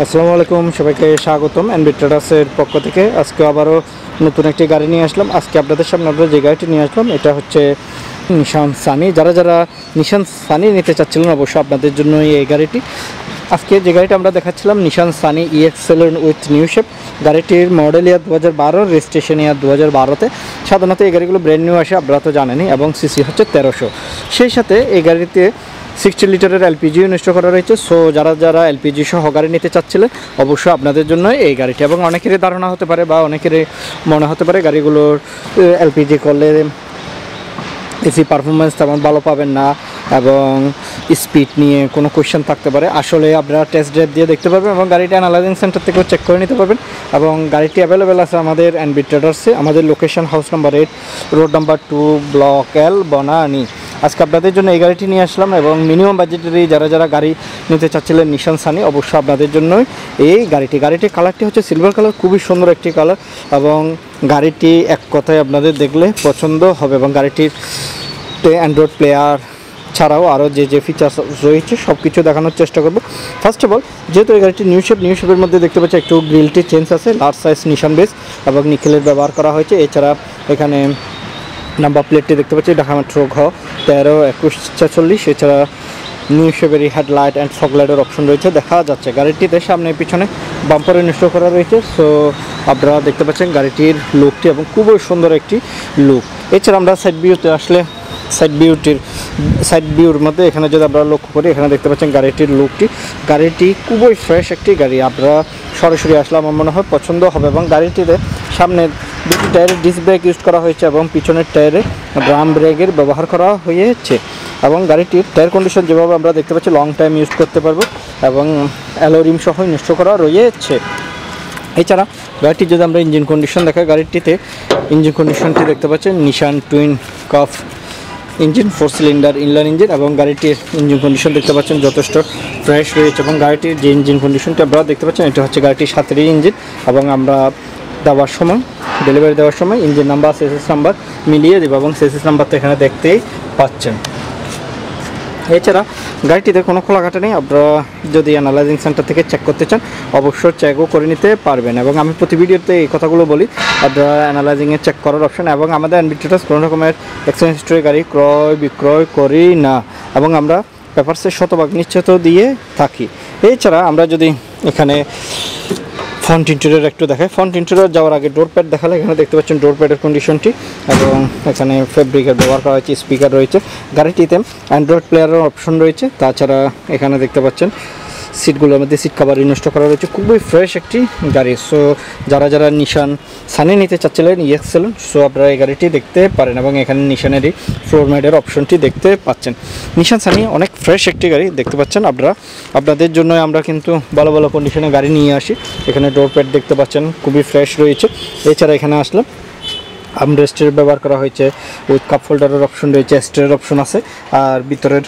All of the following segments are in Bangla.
আসসালামু আলাইকুম, সবাইকে স্বাগতম এনবি ট্রেডার্সের পক্ষ থেকে। আজকে আবারও নতুন একটি গাড়ি নিয়ে আসলাম। আজকে আপনাদের সামনে আমরা যে গাড়িটি নিয়ে আসলাম এটা হচ্ছে নিশান সানি। যারা নিশান সানি নিতে চাচ্ছিলেন অবশ্যই আপনাদের জন্য এই গাড়িটি। আজকে যে গাড়িটা আমরা দেখাচ্ছিলাম Nissan Sunny EX7 with new shape. গাড়িটির মডেল ইয়ার 2012, রেজিস্ট্রেশন ইয়ার 2012-তে। সাধারণত এই গাড়িগুলো ব্র্যান্ড নিউ আসে, আপনারা তো জানেনই, এবং সিসি হচ্ছে 1300। সেই সাথে এই গাড়িতে 60 লিটারের এলপিজি ইনস্টল করা রয়েছে। সো যারা এলপিজি সহ গাড়ি নিতে চাচ্ছিলেন অবশ্যই আপনাদের জন্য এই গাড়িটি। এবং অনেকেরই ধারণা হতে পারে বা অনেকেরই মনে হতে পারে গাড়িগুলোর এলপিজি করলে এসি পারফরমেন্স তেমন ভালো পাবেন না এবং স্পিড নিয়ে কোনো কোয়েশ্চেন থাকতে পারে। আসলে আপনারা টেস্ট ড্রাইভ দিয়ে দেখতে পারবেন এবং গাড়িটা অ্যানালাইজিং সেন্টার থেকেও চেক করে নিতে পারবেন। এবং গাড়িটি অ্যাভেলেবেল আছে আমাদের এনবি ট্রেডার্সে। আমাদের location house number 8, road number 2, block L, Banani. আজকে আপনাদের জন্য এই গাড়িটি নিয়ে আসলাম এবং মিনিমাম বাজেটেরই যারা গাড়ি নিতে চাচ্ছিলেন নিশান সানি অবশ্যই আপনাদের জন্যই এই গাড়িটির কালারটি হচ্ছে সিলভার কালার, খুবই সুন্দর একটি কালার। এবং গাড়িটি এক কথায় আপনাদের দেখলে পছন্দ হবে। এবং গাড়িটির অ্যান্ড্রয়েড প্লেয়ার ছাড়াও আরও যে ফিচার্স রয়েছে সব কিছু দেখানোর চেষ্টা করব। ফার্স্ট অফ অল, যেহেতু এই গাড়িটি নিউ শেপের মধ্যে দেখতে পাচ্ছি একটু গ্রিলটি চেঞ্জ আছে, লার্জ সাইজ নিশান বেস এবং নিকেলের ব্যবহার করা হয়েছে। এছাড়া এখানে নাম্বার প্লেটটি দেখতে পাচ্ছি ঢাকা মেট্রো ঘ 13-21-46। এছাড়া নিউ শেপেরই হেডলাইট অ্যান্ড ফগলাইটের অপশন রয়েছে, দেখা যাচ্ছে। গাড়িটিতে সামনে পিছনে বাম্পার ইনস্টল করা রয়েছে। সো আপনারা দেখতে পাচ্ছেন গাড়িটির লুকটি এবং খুবই সুন্দর একটি লুক। এছাড়া আমরা সাইড ভিউতে আসলে সাইড ভিউর মধ্যে এখানে যদি আমরা লক্ষ্য করি, এখানে দেখতে পাচ্ছেন গাড়িটির লুকটি। গাড়িটি খুবই ফ্রেশ একটি গাড়ি, আপনারা সরাসরি আসলে আমার মনে হয় পছন্দ হবে। এবং গাড়িটিতে সামনের দুটি টায়ারে ডিস্ক ব্রেক ইউজ করা হয়েছে এবং পিছনের টায়ারে ড্রাম ব্রেকের ব্যবহার করা হয়েছে। এবং গাড়িটির টায়ার কন্ডিশন যেভাবে আমরা দেখতে পাচ্ছি লং টাইম ইউজ করতে পারবো এবং অ্যালো রিম সহ ইনস্টল করা রয়েছে। এছাড়া গাড়িটির যদি আমরা ইঞ্জিন কন্ডিশন দেখাই, গাড়িটিতে ইঞ্জিন কন্ডিশনটি দেখতে পাচ্ছেন Nissan twin cam engine, 4 cylinder inline engine. এবং গাড়িটির ইঞ্জিন কন্ডিশন দেখতে পাচ্ছেন যথেষ্ট ফ্রেশ রয়েছে। এবং গাড়িটির যে ইঞ্জিন কন্ডিশনটি আপনারা দেখতে পাচ্ছেন এটা হচ্ছে গাড়িটির 7-এর ইঞ্জিন। এবং আমরা ডেলিভারি দেওয়ার সময় ইঞ্জিন নাম্বার সেসিস নাম্বার মিলিয়ে দেবো এবং সেসিস নাম্বার তো এখানে দেখতেই পাচ্ছেন। এছাড়া গাড়িটিতে কোনো খোলাঘাটা নেই, আপনারা যদি অ্যানালাইজিং সেন্টার থেকে চেক করতে চান অবশ্যই চেকও করে নিতে পারবেন। এবং আমি প্রতি ভিডিওতে এই কথাগুলো বলি, আপনারা অ্যানালাইজিংয়ে চেক করার অপশন। এবং আমাদের এনবি ট্রেডার্স কোনো রকমের এক্সচেঞ্জ হিস্ট্রি গাড়ি ক্রয় বিক্রয় করি না এবং আমরা পেপারসের শতভাগ নিশ্চিত দিয়ে থাকি। এছাড়া আমরা যদি এখানে ফ্রন্ট ইন্টেরিয়র একটু দেখাই, ফ্রন্ট ইন্টেরিয়র যাওয়ার আগে ডোর প্যাড দেখালে এখানে দেখতে পাচ্ছেন ডোর প্যাডের কন্ডিশনটি এবং এখানে ফেব্রিকের ব্যবহার করা হয়েছে, স্পিকার রয়েছে। গাড়িটিতে অ্যান্ড্রয়েড প্লেয়ারের অপশন রয়েছে। তাছাড়া এখানে দেখতে পাচ্ছেন সিটগুলোর মধ্যে সিট কাভার ইনস্টল করা রয়েছে, খুবই ফ্রেশ একটি গাড়ি। সো যারা নিশান সানি নিতে চাচ্ছিলেন EX7, সো আপনারা এই গাড়িটি দেখতে পারেন। এবং এখানে নিশানেরই ফ্লোর ম্যাটের অপশনটি দেখতে পাচ্ছেন। নিশান সানি অনেক ফ্রেশ একটি গাড়ি দেখতে পাচ্ছেন আপনারা। আপনাদের জন্য আমরা কিন্তু ভালো কন্ডিশনে গাড়ি নিয়ে আসি। এখানে ডোর প্যাড দেখতে পাচ্ছেন খুবই ফ্রেশ রয়েছে। এছাড়া এখানে আসলে আমরেস্টের ব্যবহার করা হয়েছে, উইথ কাপ হোল্ডারের অপশন রয়েছে, স্টের অপশন আছে। আর ভিতরের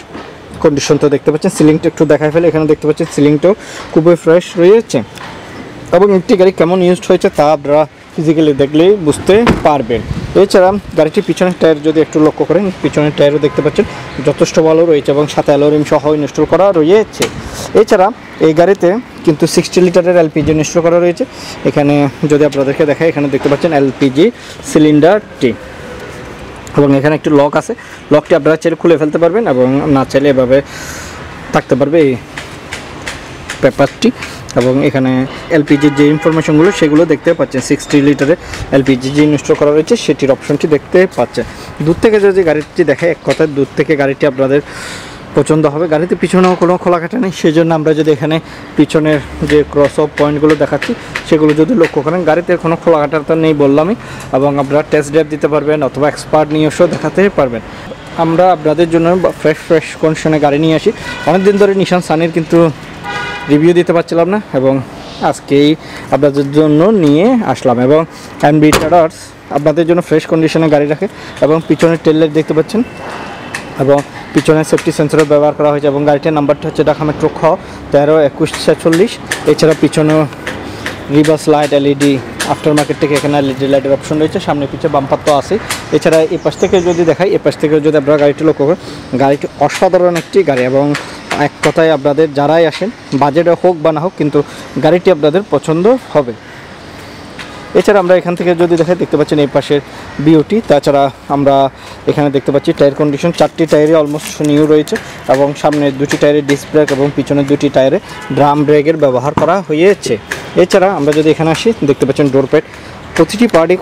কন্ডিশন তো দেখতে পাচ্ছেন, সিলিংটা একটু দেখায় ফেলে, এখানে দেখতে পাচ্ছেন সিলিংটাও খুবই ফ্রেশ রয়েছে। এবং একটি গাড়ি কেমন ইউজড হয়েছে তা আপনারা ফিজিক্যালি দেখলেই বুঝতে পারবেন। এছাড়া গাড়িটির পিছনের টায়ার যদি একটু লক্ষ্য করেন, পিছনের টায়ারও দেখতে পাচ্ছেন যথেষ্ট ভালো রয়েছে এবং সাথে অ্যালোরিম সহ ইনস্টল করা রয়েছে। এছাড়া এই গাড়িতে কিন্তু 60 লিটারের এলপিজি ইনস্টল করা রয়েছে। এখানে যদি আপনাদেরকে দেখায়, এখানে দেখতে পাচ্ছেন এলপিজি সিলিন্ডারটি এবং এখানে একটি লক আছে। লকটি আপনারা চাইলে খুলে ফেলতে পারবেন এবং না চাইলে এভাবে থাকতে পারবে এই পেপারটি। এবং এখানে এলপিজির যে ইনফরমেশনগুলো সেগুলো দেখতে পাচ্ছেন, 60 লিটারের এলপিজি যে ইনস্টল করা রয়েছে সেটির অপশনটি দেখতে পাচ্ছেন। দূর থেকে যদি গাড়িটি দেখায়, এক কথায় দূর থেকে গাড়িটি আপনাদের পছন্দ হবে। গাড়িতে পিছনেও কোনো খোলাঘাটা নেই, সেই জন্য আমরা যদি এখানে পিছনের যে ক্রস অফ পয়েন্টগুলো দেখাচ্ছি সেগুলো যদি লক্ষ্য করেন, গাড়িতে কোনো খোলাঘাটা তো নেই বললামই। এবং আপনারা টেস্ট ড্রাইভ দিতে পারবেন অথবা এক্সপার্ট নিয়ে এসেও দেখাতে পারবেন। আমরা আপনাদের জন্য ফ্রেশ কন্ডিশনে গাড়ি নিয়ে আসি। অনেকদিন ধরে নিশান সানির কিন্তু রিভিউ দিতে পারছিলাম না এবং আজকেই আপনাদের জন্য নিয়ে আসলাম। এবং এনবি ট্রেডার্স আপনাদের জন্য ফ্রেশ কন্ডিশনে গাড়ি রাখে। এবং পিছনের টেল লাইট দেখতে পাচ্ছেন এবং পিছনে সেফটি সেন্সরও ব্যবহার করা হয়েছে। এবং গাড়িটির নাম্বারটা হচ্ছে ঢাকা মেট্রো খ 13-21-46। এছাড়া পিছনে reverse light LED aftermarket থেকে এখানে এলইডি লাইটের অপশন রয়েছে, সামনে পিছিয়ে বাম্পার তো আছে। এছাড়া এই পাশ থেকে যদি দেখাই, এই পাশ থেকে যদি আপনারা গাড়িটি লক্ষ্য করেন, গাড়িটি অসাধারণ একটি গাড়ি এবং এক কথায় আপনাদের যারাই আসেন বাজেটে হোক বা না হোক কিন্তু গাড়িটি আপনাদের পছন্দ হবে। এছাড়া আমরা এখান থেকে যদি দেখে দেখতে পাচ্ছেন এই পাশের বিওটি, তাছাড়া আমরা এখানে দেখতে পাচ্ছি টায়ার কন্ডিশন 4টি টায়ারে অলমোস্ট নিউ রয়েছে এবং সামনের 2টি টায়ারে ডিস্ক ব্রেক এবং পিছনের 2টি টায়ারে ড্রাম ব্রেকের ব্যবহার করা হয়েছে। এছাড়া আমরা যদি এখানে আসি দেখতে পাচ্ছেন ডোর প্যাড, প্রতিটি পার্টি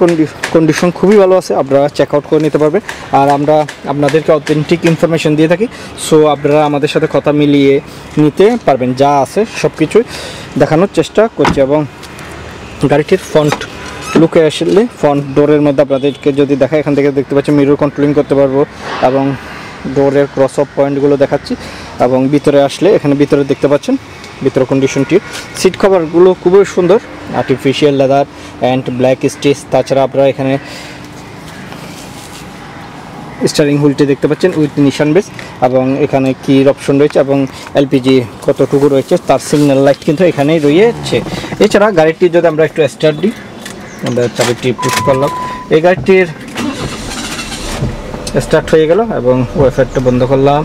কন্ডিশন খুবই ভালো আছে, আপনারা চেক আউট করে নিতে পারবেন। আর আমরা আপনাদেরকে অথেন্টিক ইনফরমেশন দিয়ে থাকি, সো আপনারা আমাদের সাথে কথা মিলিয়ে নিতে পারবেন, যা আছে সব কিছুই দেখানোর চেষ্টা করছি। এবং গাড়িটির ফ্রন্ট লুকে আসলে ফ্রন্ট ডোরের মধ্যে আপনাদেরকে যদি দেখা, এখান থেকে দেখতে পাচ্ছি মিরর কন্ট্রোলিং করতে পারবো এবং ডোরের ক্রস অফ পয়েন্টগুলো দেখাচ্ছি। এবং ভিতরে আসলে এখানে ভিতরে দেখতে পাচ্ছেন ভিতরে কন্ডিশনটি, সিট কভারগুলো খুবই সুন্দর, artificial leather and black stitch. তাছাড়া আপনারা এখানে স্টিয়ারিং হুইলটি দেখতে পাচ্ছেন উইথ নিশান বেস এবং এখানে কির অপশন রয়েছে এবং এলপিজি কতটুকু রয়েছে তার সিগন্যাল লাইট কিন্তু এখানেই রয়েছে। এছাড়া গাড়িটি যদি আমরা একটু স্টার্ট দিই, আমরা চাবিটি পুশ করলাম, এই গাড়িটির স্টার্ট হয়ে গেল এবং ওয়াইফাইটা বন্ধ করলাম।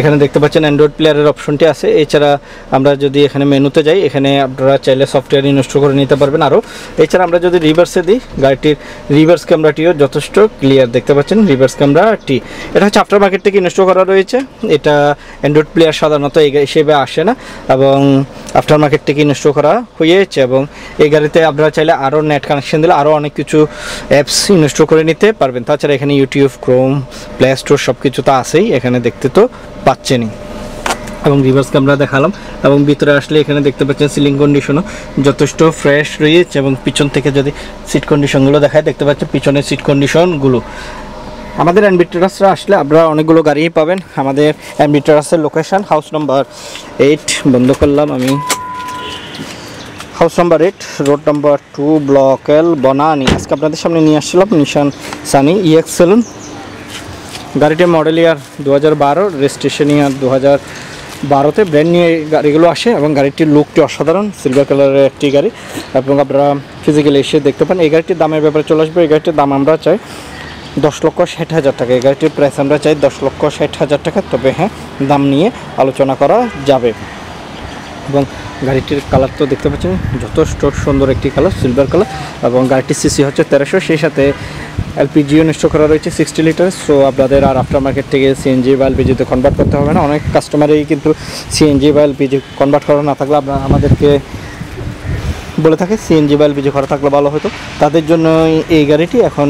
এখানে দেখতে পাচ্ছেন অ্যান্ড্রয়েড প্লেয়ারের অপশনটি আছে। এছাড়া আমরা যদি এখানে মেনুতে যাই, এখানে আপনারা চাইলে সফটওয়্যার ইনস্টল করে নিতে পারবেন আরও। এছাড়া আমরা যদি রিভার্সে দিই, গাড়িটির রিভার্স ক্যামেরাটিও যথেষ্ট ক্লিয়ার দেখতে পাচ্ছেন। রিভার্স ক্যামেরাটি এটা হচ্ছে আফটার মার্কেট থেকে ইনস্টল করা রয়েছে, এটা অ্যান্ড্রয়েড প্লেয়ার সাধারণত এই হিসেবে আসে না এবং আফটার মার্কেট থেকে ইনস্টল করা হয়েছে। এবং এই গাড়িতে আপনারা চাইলে আরও নেট কানেকশন দিলে আরও অনেক কিছু অ্যাপস ইনস্টল করে নিতে পারবেন। তাছাড়া এখানে ইউটিউব, ক্রোম, প্লে স্টোর সব কিছু তো আছেই, এখানে দেখতে তো পাচ্ছেনই। এবং রিভার্স ক্যামেরা দেখালাম এবং ভিতরে আসলে এখানে দেখতে পাচ্ছেন সিলিং কন্ডিশনও যথেষ্ট ফ্রেশ রয়েছে। এবং পিছন থেকে যদি সিট কন্ডিশনগুলো দেখায় দেখতে পাচ্ছেন পিছনের সিট কন্ডিশনগুলো। আমাদের এনবি ট্রেডার্সরা আসলে আপনারা অনেকগুলো গাড়িই পাবেন। আমাদের এনবি ট্রেডার্সের লোকেশন হাউস নাম্বার 8, বন্ধ করলাম আমি, house number 8, road number 2, block L, Banani. আজকে আপনাদের সামনে নিয়ে আসছিলাম নিশান সানি EX7। গাড়িটির মডেল ইয়ার 2012, রেজিস্ট্রেশন ইয়ার 2012-তে ব্র্যান্ড নিউ গাড়িগুলো আসে এবং গাড়িটির লুকটি অসাধারণ, সিলভার কালারের একটি গাড়ি এবং আপনারা ফিজিক্যালি এসে দেখতে পান। এই গাড়িটির দামের ব্যাপারে চলে আসবে। এই গাড়িটির দাম আমরা চাই 10,60,000 টাকা। এই গাড়িটির প্রাইস আমরা চাই 10,60,000 টাকা, তবে হ্যাঁ দাম নিয়ে আলোচনা করা যাবে। এবং গাড়িটির কালার তো দেখতে পাচ্ছেন যথেষ্ট সুন্দর একটি কালার, সিলভার কালার এবং গাড়িটির সিসি হচ্ছে 1300, সেই সাথে এলপিজিও ইনস্টল করা রয়েছে 60 লিটার। সো আপনাদের আর আফটার মার্কেট থেকে সিএনজি বা এলপিজিতে কনভার্ট করতে হবে না। অনেক কাস্টমারই কিন্তু সিএনজি বা এলপিজি কনভার্ট করা না থাকলে আপনারা আমাদেরকে বলে থাকে সিএনজি বা এলপিজি করা থাকলে ভালো হতো, তাদের জন্য এই গাড়িটি এখন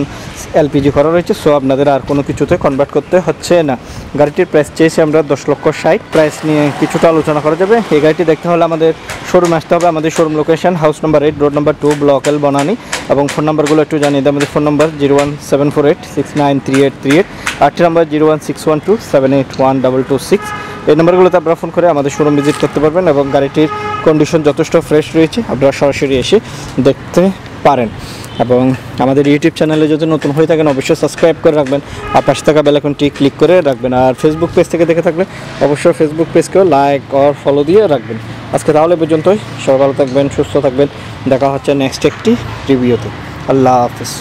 এলপিজি করা রয়েছে। সো আপনাদের আর কোনো কিছুতে কনভার্ট করতে হচ্ছে না। গাড়িটির প্রাইস চেয়েছি আমরা 10,60,000। প্রাইস নিয়ে কিছুটা আলোচনা করা যাবে। এই গাড়িটি দেখতে হলে আমাদের শোরুমে আসতে হবে। আমাদের showroom location house number 8, road number 2, block L, Banani. এবং ফোন নাম্বারগুলো একটু জানিয়ে দিই। আমাদের ফোন নাম্বার 01748693838, আরেকটি নাম্বার 01612781226। এই নাম্বারগুলোতে আপনারা ফোন করে আমাদের শোরুম ভিজিট করতে পারবেন এবং গাড়িটির কন্ডিশন যথেষ্ট ফ্রেশ রয়েছে, আপনারা সরাসরি এসে দেখতে পারেন। এবং আমাদের ইউটিউব চ্যানেলে যদি নতুন হয়ে থাকেন অবশ্যই সাবস্ক্রাইব করে রাখবেন আর পাশে থাকা বেল আইকনটি ক্লিক করে রাখবেন। আর ফেসবুক পেজ থেকে দেখে থাকলে অবশ্যই ফেসবুক পেজকেও লাইক আর ফলো দিয়ে রাখবেন। আজকে তাহলে পর্যন্তই, সবাই ভালো থাকবেন, সুস্থ থাকবেন। দেখা হচ্ছে নেক্সট একটি রিভিউতে। আল্লাহ হাফিজ।